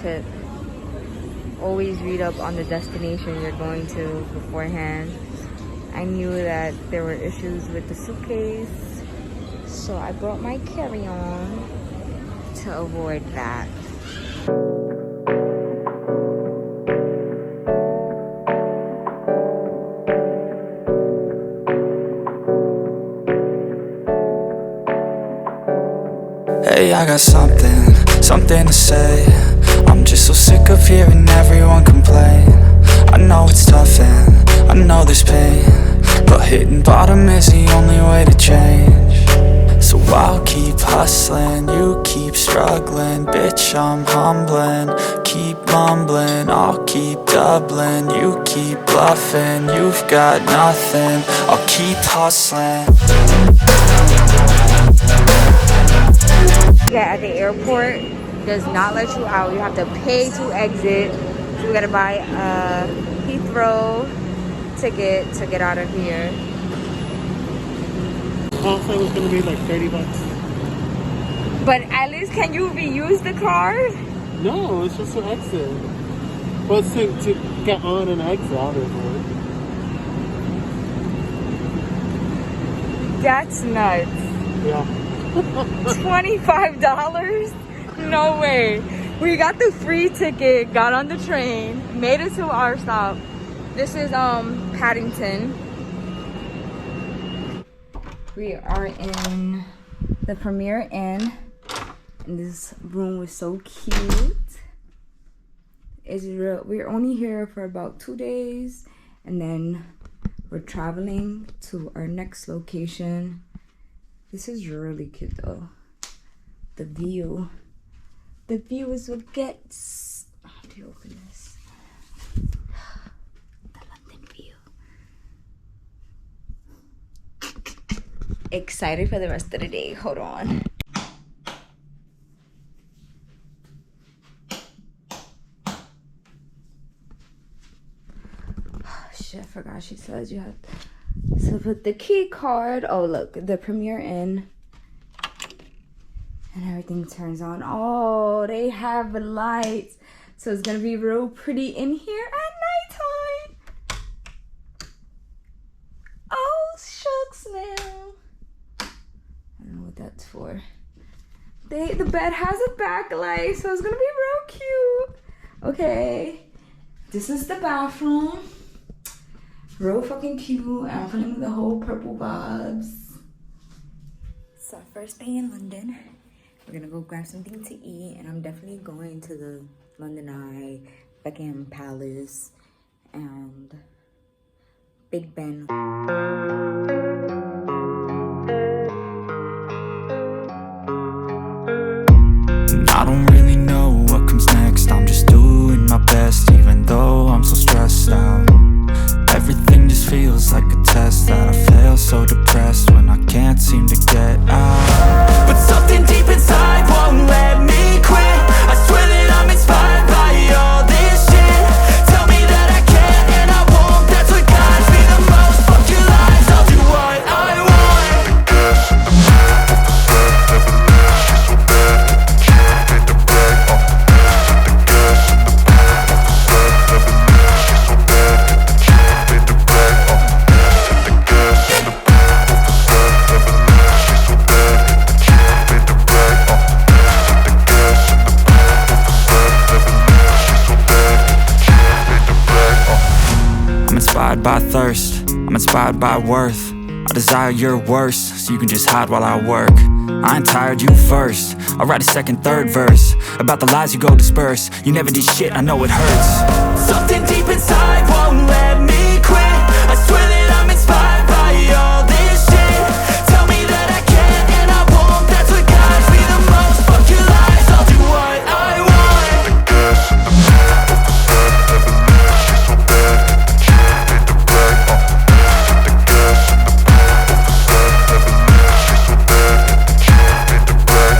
tip. Always read up on the destination you're going to beforehand. I knew that there were issues with the suitcase, so I brought my carry-on to avoid that. Hey, I got something to say. I'm just so sick of hearing everyone complain. I know it's tough and I know there's pain, but hitting bottom is the only way to change. So I'll keep hustling, you keep struggling. Bitch, I'm humbling, keep mumbling. I'll keep doubling, you keep bluffing. You've got nothing, I'll keep hustling. Yeah, at the airport does not let you out. You have to pay to exit. So we gotta buy a Heathrow ticket to get out of here. Also, it was gonna be like $30. But at least can you reuse the card? No, it's just to exit. Well, it's to get on and exit out of it. That's nuts. Yeah. $25? No way. We got the free ticket, got on the train, made it to our stop. This is Paddington. We are in the Premier Inn, and this room was so cute. It's real. We're only here for about 2 days, and then we're traveling to our next location. This is really cute though. The view is what gets. How do you open this? The London view. Excited for the rest of the day. Hold on. Shit, I forgot she says you have to put the key card. Oh look, the Premier Inn. And everything turns on. Oh, they have lights. So it's gonna be real pretty in here at nighttime. Oh, shucks now. I don't know what that's for. The bed has a backlight, so it's gonna be real cute. Okay. This is the bathroom. Real fucking cute. I'm feeling the whole purple vibes. It's our first day in London. We're gonna go grab something to eat, and I'm definitely going to the London Eye, Buckingham Palace, and Big Ben. I don't really know what comes next. I'm just doing my best, even though I'm so stressed out. Everything just feels like a test that I fail, so depressed when I can't seem to get out. But something deep inside won't let me quit. I swear that I'm inspired by all this shit. Tell me that I can and I won't. That's what guides me the most. Fuck your lies, I'll do what I want. The gas in the back of the set never leaves. She's so bad that the chick made the bag. The gas in the back of the set never leaves. She's so bad that the chick made the bag. The gas in the back of the set never leaves. She's so bad that the chick made the bag. The gas in the back of the set never leaves. She's so bad that the chick made the bag. I'm inspired by thirst, I'm inspired by worth. I desire your worst, so you can just hide while I work. I ain't tired, you first. I'll write a second, third verse about the lies you go disperse. You never did shit, I know it hurts. Something deep inside won't let me quit. I swear that I'm inspired by all this shit. Tell me that I can and I won't. That's what guides me the most. Fuck your lies, I'll do what I want. The gas in the back of the set never leaves. She's so bad that the chick made the bag. The gas in the back of the set never leaves. She's so bad that the chick made the bag.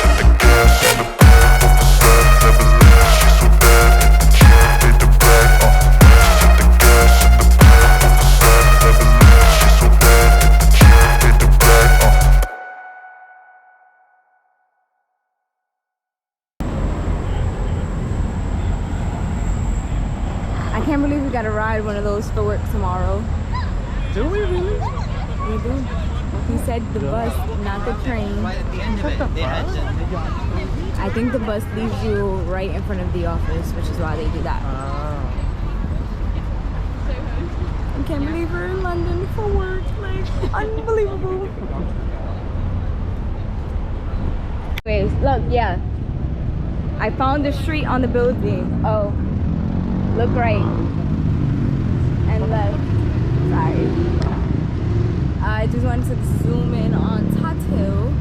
The gas in the back of the set never leaves. She's so bad that the chick made the bag. ride one of those for work tomorrow. Do we really? We do. He said the bus, not the train. I think the bus leaves you right in front of the office, which is why they do that. I can't believe we're in London for work. Like, unbelievable. Anyways, look, yeah. I found the street on the building. Oh, look right and left. Sorry. I just wanted to zoom in on Hill.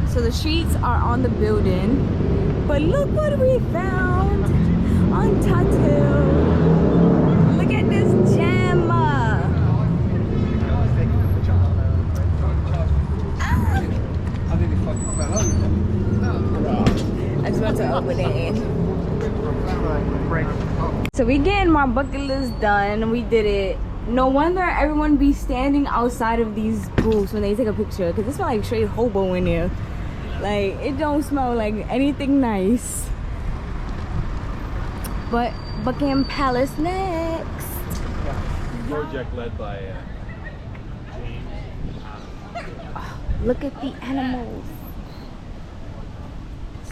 So the streets are on the building, but look what we found on Hill. Look at this gem. I just want to open it. So we getting my bucket list done. We did it. No wonder everyone be standing outside of these booths when they take a picture, because it smells like straight hobo in there. Like, it don't smell like anything nice. But Buckingham Palace next. Project led by James. Oh, look at the animals.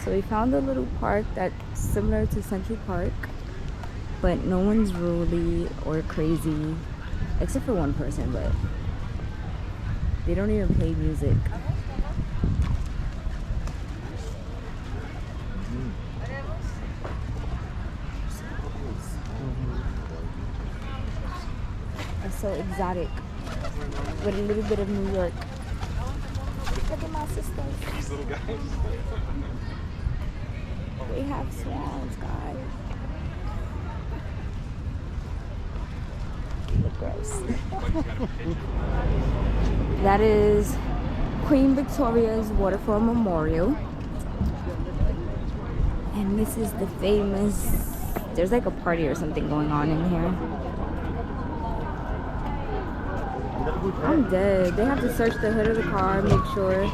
So we found a little park that's similar to Central Park, but no one's ruly or crazy, except for one person, but they don't even play music. It's so exotic, with a little bit of New York. Look at my sisters. These little guys. We have swans, guys. Look gross. That is Queen Victoria's Waterfall Memorial. And this is the famous, there's like a party or something going on in here. I'm dead. They have to search the hood of the car, make sure.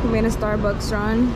We made a Starbucks run.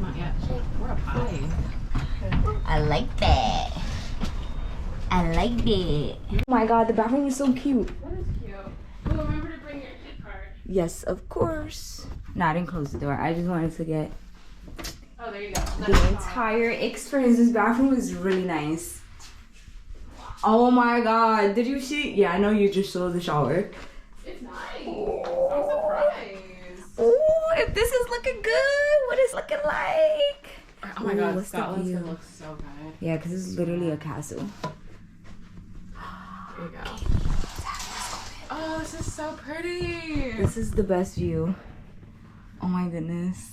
Not yet. We're up high. I like that. I like that. Oh my god, the bathroom is so cute. That is cute. Oh, remember to bring your key card. Yes, of course. No, I didn't close the door. I just wanted to get Oh, there you go. the entire experience. This bathroom is really nice. Oh my god, did you see? Yeah, I know you just saw the shower. It's nice. I'm surprised. Oh, if this is looking good, what is looking like? Oh my god, what's the Scotland's view? gonna look so good. Yeah, because this is literally a castle. There you go. Oh, this is so pretty. This is the best view. Oh my goodness.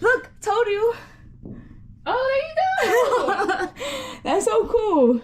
Look, told you. Oh, there you go. That's so cool.